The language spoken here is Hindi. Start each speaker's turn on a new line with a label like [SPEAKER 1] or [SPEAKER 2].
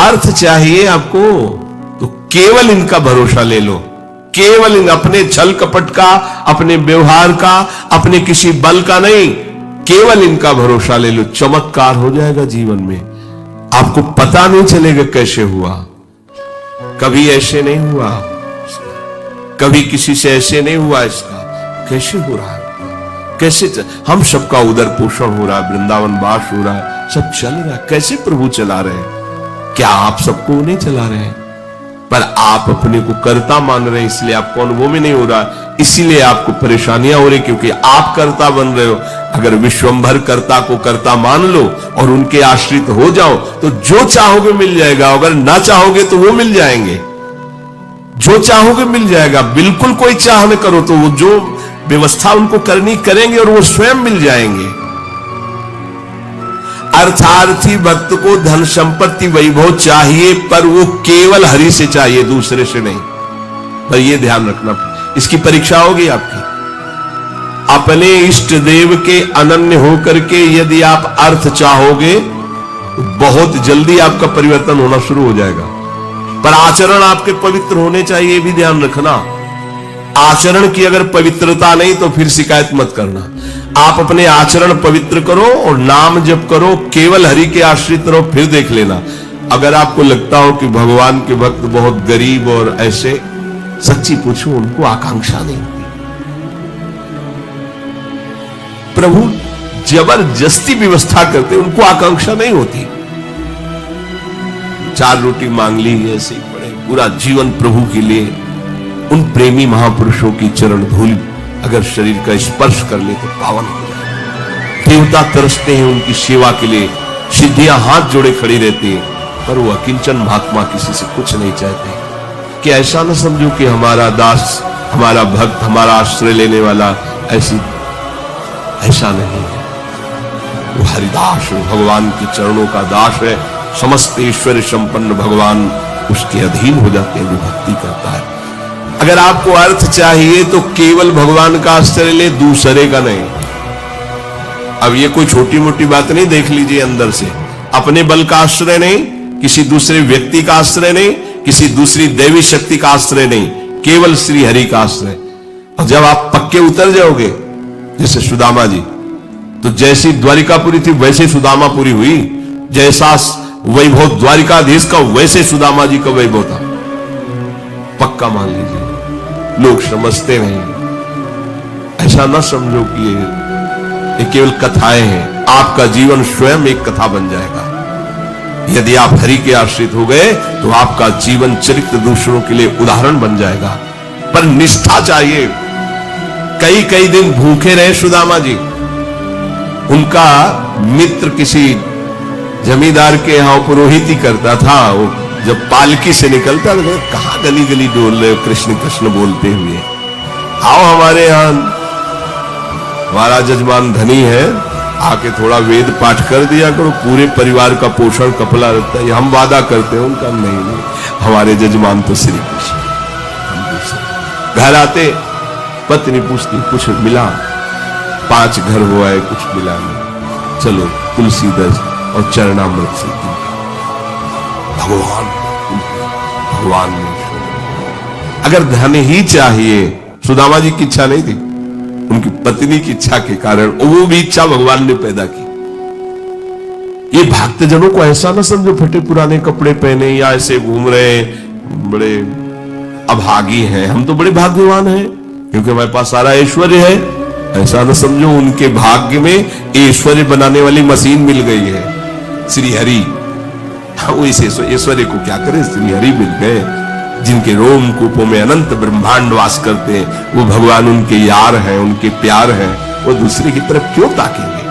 [SPEAKER 1] अर्थ चाहिए आपको तो केवल इनका भरोसा ले लो, केवल इन अपने छल कपट का, अपने व्यवहार का, अपने किसी बल का नहीं, केवल इनका भरोसा ले लो। चमत्कार हो जाएगा जीवन में, आपको पता नहीं चलेगा कैसे हुआ। कभी ऐसे नहीं हुआ, कभी किसी से ऐसे नहीं हुआ। इसका कैसे हो रहा है, कैसे हम सबका उदर पोषण हो रहा है, वृंदावन वास हो रहा है, सब चल रहा है। कैसे प्रभु चला रहे हैं? क्या आप सबको नहीं चला रहे हैं? पर आप अपने को कर्ता मान रहे हैं, इसलिए आपको अनुभव में नहीं हो रहा, इसीलिए आपको परेशानियां हो रही, क्योंकि आप कर्ता बन रहे हो। अगर विश्वंभर कर्ता को कर्ता मान लो और उनके आश्रित हो जाओ तो जो चाहोगे मिल जाएगा, अगर ना चाहोगे तो वो मिल जाएंगे। जो चाहोगे मिल जाएगा, बिल्कुल कोई चाह न करो तो वो जो व्यवस्था उनको करनी करेंगे और वो स्वयं मिल जाएंगे। अर्थार्थी भक्त को धन संपत्ति वैभव चाहिए, पर वो केवल हरि से चाहिए, दूसरे से नहीं। पर ये ध्यान रखना, इसकी परीक्षा होगी आपकी। अपने इष्ट देव के अनन्य होकर के यदि आप अर्थ चाहोगे तो बहुत जल्दी आपका परिवर्तन होना शुरू हो जाएगा। पर आचरण आपके पवित्र होने चाहिए, भी ध्यान रखना। आचरण की अगर पवित्रता नहीं तो फिर शिकायत मत करना। आप अपने आचरण पवित्र करो और नाम जप करो, केवल हरि के आश्रित रहो, फिर देख लेना। अगर आपको लगता हो कि भगवान के भक्त बहुत गरीब और ऐसे, सच्ची पूछो, उनको आकांक्षा नहीं होती। प्रभु जबरदस्ती व्यवस्था करते, उनको आकांक्षा नहीं होती। 4 रोटी मांग ली ऐसे ही पड़े, पूरा जीवन प्रभु के लिए। उन प्रेमी महापुरुषों की चरण धूल अगर शरीर का स्पर्श कर ले तो पावन हो जाए। देवता तरसते हैं उनकी सेवा के लिए, सिद्धियां हाथ जोड़े खड़ी रहती है, पर वो अकिंचन महात्मा किसी से कुछ नहीं चाहते। कि ऐसा न समझो कि हमारा दास, हमारा भक्त, हमारा आश्रय लेने वाला ऐसा नहीं है। वो हरिदास, भगवान के चरणों का दास है। समस्त ऐश्वर्य संपन्न भगवान उसके अधीन हो जाते हैं, वो भक्ति करता है। अगर आपको अर्थ चाहिए तो केवल भगवान का आश्रय ले, दूसरे का नहीं। अब ये कोई छोटी मोटी बात नहीं, देख लीजिए अंदर से। अपने बल का आश्रय नहीं, किसी दूसरे व्यक्ति का आश्रय नहीं, किसी दूसरी देवी शक्ति का आश्रय नहीं, केवल श्री हरि का आश्रय। और जब आप पक्के उतर जाओगे, जैसे सुदामा जी, तो जैसी द्वारिकापुरी थी वैसे सुदामापुरी हुई। जैसा वैभव द्वारिकाधीश का वैसे सुदामा जी का वैभव था। पक्का मान लीजिए, लोग समझते नहीं। ऐसा ना समझो कि ये केवल कथाएं हैं। आपका जीवन स्वयं एक कथा बन जाएगा। यदि आप हरि के आश्रित हो गए तो आपका जीवन चरित्र दूसरों के लिए उदाहरण बन जाएगा। पर निष्ठा चाहिए। कई कई दिन भूखे रहे सुदामा जी। उनका मित्र किसी जमींदार के यहां पुरोहित ही करता था। वो जब पालकी से निकलता था, कहां गली गली डोल रहे हो कृष्ण कृष्ण बोलते हुए, आओ हमारे यहां, हमारा जजमान धनी है, आके थोड़ा वेद पाठ कर दिया करो, पूरे परिवार का पोषण कपला रहता है। हम वादा करते हैं, उनका नहीं, हमारे जजमान तो श्री कृष्ण। घर आते पत्नी पूछती, कुछ मिला? 5 घर हुआ है, कुछ मिला नहीं। चलो तुलसी दस और चरणामृत से भगवान ने। अगर धन ही चाहिए, सुदामा जी की इच्छा नहीं थी, उनकी पत्नी की इच्छा के कारण वो भी इच्छा भगवान ने पैदा की। ये भक्तजनों को ऐसा ना समझो फटे पुराने कपड़े पहने या ऐसे घूम रहे बड़े अभागी हैं। हम तो बड़े भाग्यवान हैं क्योंकि हमारे पास सारा ऐश्वर्य है। ऐसा ना समझो, उनके भाग्य में ऐश्वर्य बनाने वाली मशीन मिल गई है, श्री हरि। वो इस ऐश्वर्य को क्या करे, श्री हरि मिल गए, जिनके रोम कूपों में अनंत ब्रह्मांड वास करते हैं। वो भगवान उनके यार हैं, उनके प्यार हैं। वो दूसरे की तरफ क्यों ताकेंगे?